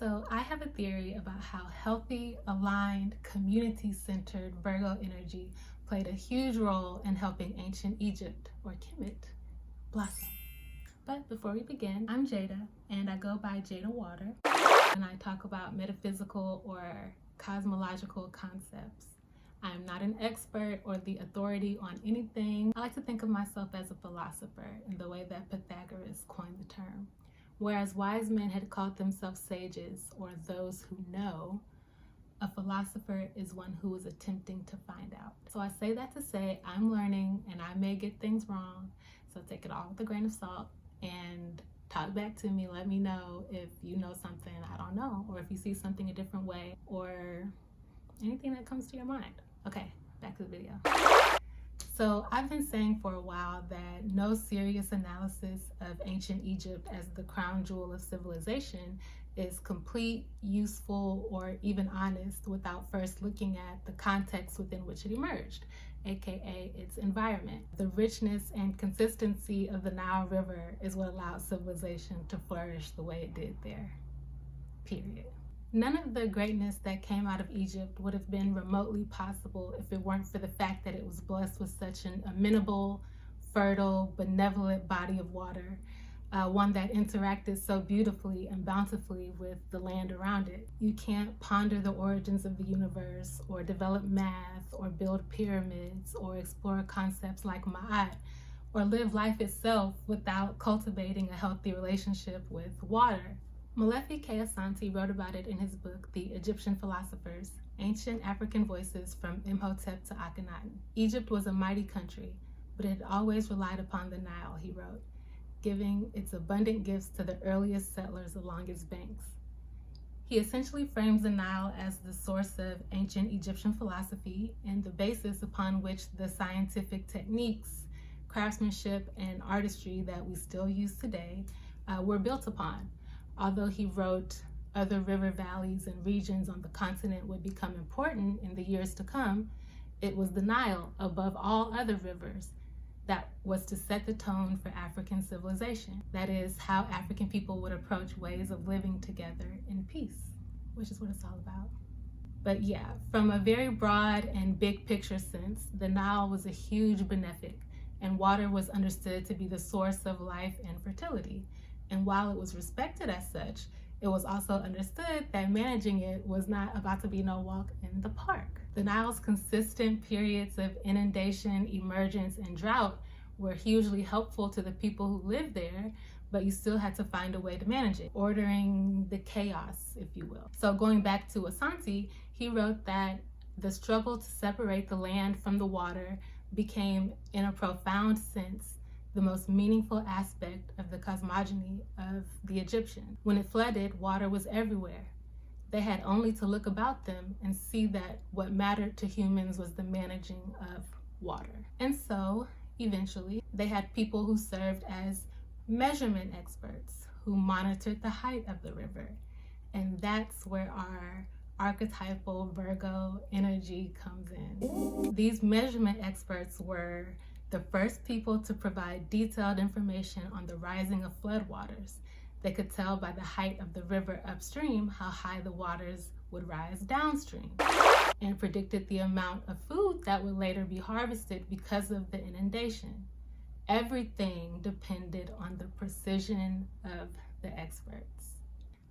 So I have a theory about how healthy, aligned, community-centered Virgo energy played a huge role in helping ancient Egypt, or Kemet, blossom. But before we begin, I'm Jada, and I go by Jada Water, and I talk about metaphysical or cosmological concepts. I'm not an expert or the authority on anything. I like to think of myself as a philosopher in the way that Pythagoras coined the term. Whereas wise men had called themselves sages, or those who know, a philosopher is one who is attempting to find out. So I say that to say I'm learning and I may get things wrong, so take it all with a grain of salt and talk back to me. Let me know if you know something I don't know, or if you see something a different way, or anything that comes to your mind. Okay, back to the video. So I've been saying for a while that no serious analysis of ancient Egypt as the crown jewel of civilization is complete, useful, or even honest without first looking at the context within which it emerged, aka its environment. The richness and consistency of the Nile River is what allowed civilization to flourish the way it did there, period. None of the greatness that came out of Egypt would have been remotely possible if it weren't for the fact that it was blessed with such an amenable, fertile, benevolent body of water, one that interacted so beautifully and bountifully with the land around it. You can't ponder the origins of the universe, or develop math, or build pyramids, or explore concepts like Ma'at, or live life itself without cultivating a healthy relationship with water. Molefi Asante wrote about it in his book, The Egyptian Philosophers, Ancient African Voices from Imhotep to Akhenaten. Egypt was a mighty country, but it had always relied upon the Nile, he wrote, giving its abundant gifts to the earliest settlers along its banks. He essentially frames the Nile as the source of ancient Egyptian philosophy and the basis upon which the scientific techniques, craftsmanship, and artistry that we still use today were built upon. Although he wrote other river valleys and regions on the continent would become important in the years to come, it was the Nile, above all other rivers, that was to set the tone for African civilization. That is, how African people would approach ways of living together in peace, which is what it's all about. But yeah, from a very broad and big picture sense, the Nile was a huge benefic, and water was understood to be the source of life and fertility. And while it was respected as such, it was also understood that managing it was not about to be no walk in the park. The Nile's consistent periods of inundation, emergence, and drought were hugely helpful to the people who lived there, but you still had to find a way to manage it, ordering the chaos, if you will. So going back to Asante, he wrote that the struggle to separate the land from the water became, in a profound sense, the most meaningful aspect of the cosmogony of the Egyptian. When it flooded, water was everywhere. They had only to look about them and see that what mattered to humans was the managing of water. And so, eventually, they had people who served as measurement experts who monitored the height of the river. And that's where our archetypal Virgo energy comes in. These measurement experts were the first people to provide detailed information on the rising of floodwaters. They could tell by the height of the river upstream how high the waters would rise downstream, and predicted the amount of food that would later be harvested because of the inundation. Everything depended on the precision of the experts.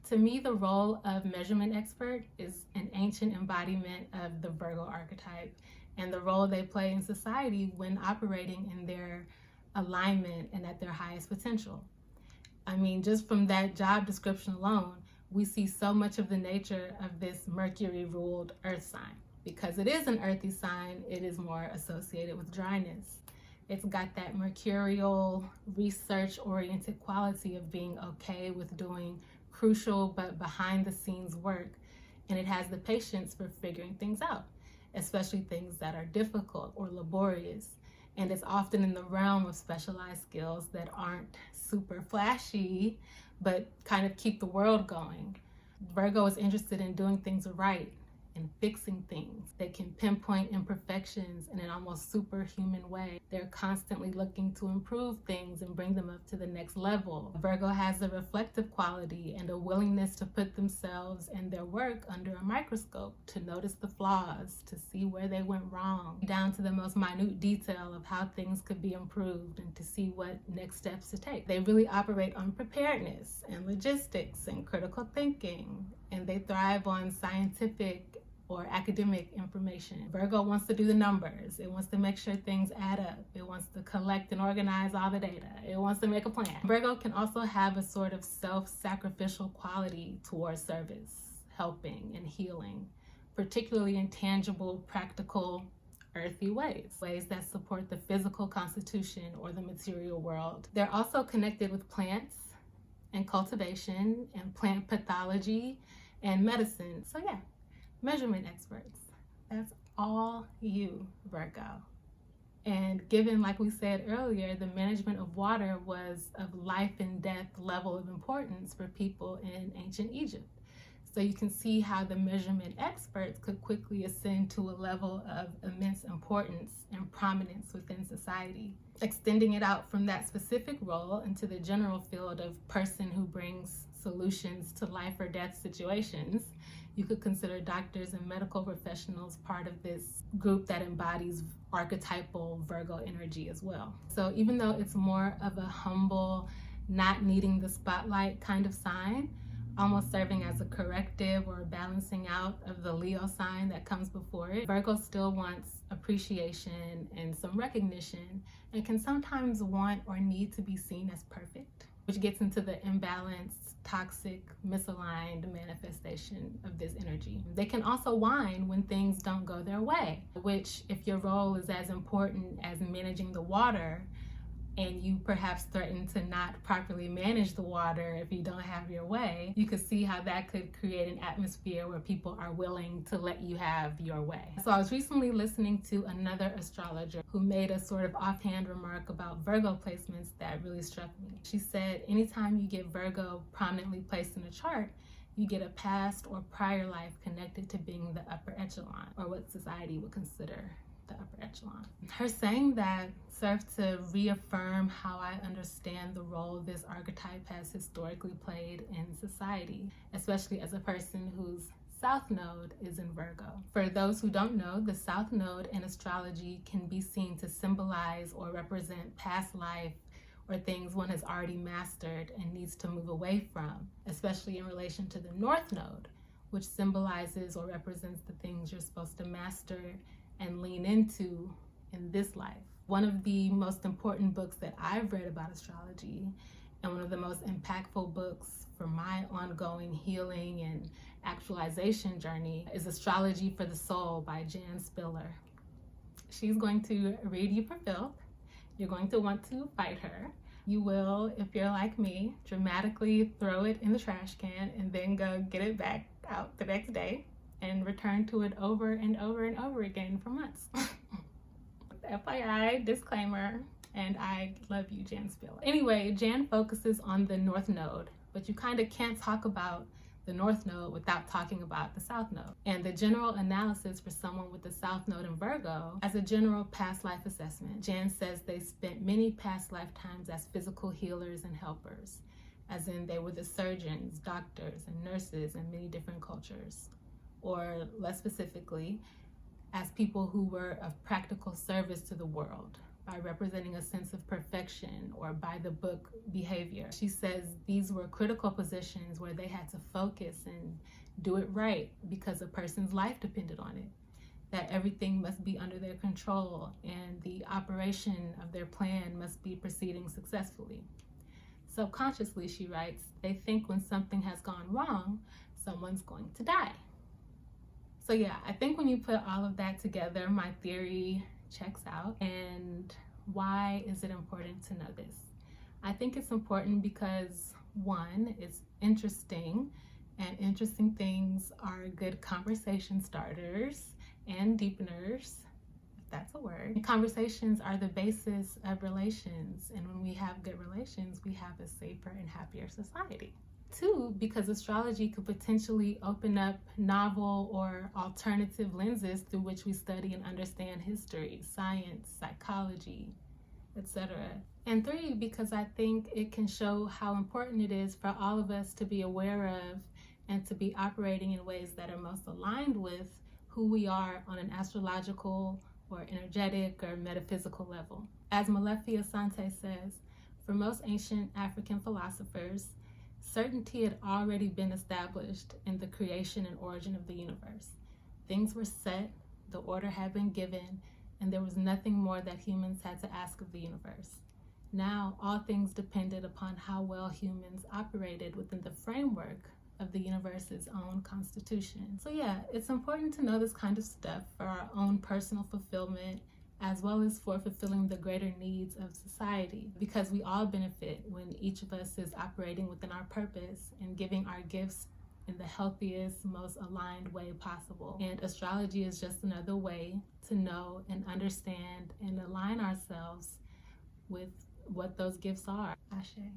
To me, the role of measurement expert is an ancient embodiment of the Virgo archetype and the role they play in society when operating in their alignment and at their highest potential. I mean, just from that job description alone, we see so much of the nature of this Mercury-ruled earth sign. Because it is an earthy sign, it is more associated with dryness. It's got that mercurial, research-oriented quality of being okay with doing crucial but behind-the-scenes work, and it has the patience for figuring things out, especially things that are difficult or laborious. And it's often in the realm of specialized skills that aren't super flashy, but kind of keep the world going. Virgo is interested in doing things right and fixing things. They can pinpoint imperfections in an almost superhuman way. They're constantly looking to improve things and bring them up to the next level. Virgo has a reflective quality and a willingness to put themselves and their work under a microscope, to notice the flaws, to see where they went wrong, down to the most minute detail of how things could be improved and to see what next steps to take. They really operate on preparedness and logistics and critical thinking, and they thrive on scientific or academic information. Virgo wants to do the numbers. It wants to make sure things add up. It wants to collect and organize all the data. It wants to make a plan. Virgo can also have a sort of self-sacrificial quality towards service, helping, and healing, particularly in tangible, practical, earthy ways that support the physical constitution or the material world. They're also connected with plants and cultivation and plant pathology and medicine. So yeah, measurement experts. That's all you, Virgo. And given, like we said earlier, the management of water was of life and death level of importance for people in ancient Egypt. So you can see how the measurement experts could quickly ascend to a level of immense importance and prominence within society. Extending it out from that specific role into the general field of person who brings solutions to life or death situations, you could consider doctors and medical professionals part of this group that embodies archetypal Virgo energy as well. So even though it's more of a humble, not needing the spotlight kind of sign, almost serving as a corrective or a balancing out of the Leo sign that comes before it, Virgo still wants appreciation and some recognition, and can sometimes want or need to be seen as perfect, which gets into the imbalanced, toxic, misaligned manifestation of this energy. They can also whine when things don't go their way, which, if your role is as important as managing the water, and you perhaps threaten to not properly manage the water if you don't have your way, you could see how that could create an atmosphere where people are willing to let you have your way. So I was recently listening to another astrologer who made a sort of offhand remark about Virgo placements that really struck me. She said, anytime you get Virgo prominently placed in a chart, you get a past or prior life connected to being the upper echelon, or what society would consider the upper echelon. Her saying that served to reaffirm how I understand the role this archetype has historically played in society, especially as a person whose South Node is in Virgo. For those who don't know, the South Node in astrology can be seen to symbolize or represent past life or things one has already mastered and needs to move away from, especially in relation to the North Node, which symbolizes or represents the things you're supposed to master and lean into in this life. One of the most important books that I've read about astrology, and one of the most impactful books for my ongoing healing and actualization journey, is Astrology for the Soul by Jan Spiller. She's going to read you for filth. You're going to want to fight her. You will, if you're like me, dramatically throw it in the trash can and then go get it back out the next day and return to it over and over and over again for months. FYI, disclaimer, and I love you, Jan Spiller. Anyway, Jan focuses on the North Node, but you kind of can't talk about the North Node without talking about the South Node. And the general analysis for someone with the South Node in Virgo, as a general past life assessment, Jan says they spent many past lifetimes as physical healers and helpers, as in they were the surgeons, doctors, and nurses in many different cultures. Or less specifically, as people who were of practical service to the world by representing a sense of perfection or by the book behavior. She says these were critical positions where they had to focus and do it right because a person's life depended on it, that everything must be under their control and the operation of their plan must be proceeding successfully. Subconsciously, she writes, they think when something has gone wrong, someone's going to die. So yeah, I think when you put all of that together, my theory checks out. And why is it important to know this? I think it's important because, one, it's interesting, and interesting things are good conversation starters and deepeners, if that's a word. And conversations are the basis of relations, and when we have good relations, we have a safer and happier society. Two, because astrology could potentially open up novel or alternative lenses through which we study and understand history, science, psychology, etc. And three, because I think it can show how important it is for all of us to be aware of and to be operating in ways that are most aligned with who we are on an astrological or energetic or metaphysical level. As Molefi Asante says, for most ancient African philosophers, certainty had already been established in the creation and origin of the universe. Things were set, the order had been given, and there was nothing more that humans had to ask of the universe. Now, all things depended upon how well humans operated within the framework of the universe's own constitution. So yeah, it's important to know this kind of stuff for our own personal fulfillment, as well as for fulfilling the greater needs of society, because we all benefit when each of us is operating within our purpose and giving our gifts in the healthiest, most aligned way possible. And astrology is just another way to know and understand and align ourselves with what those gifts are. Ashe.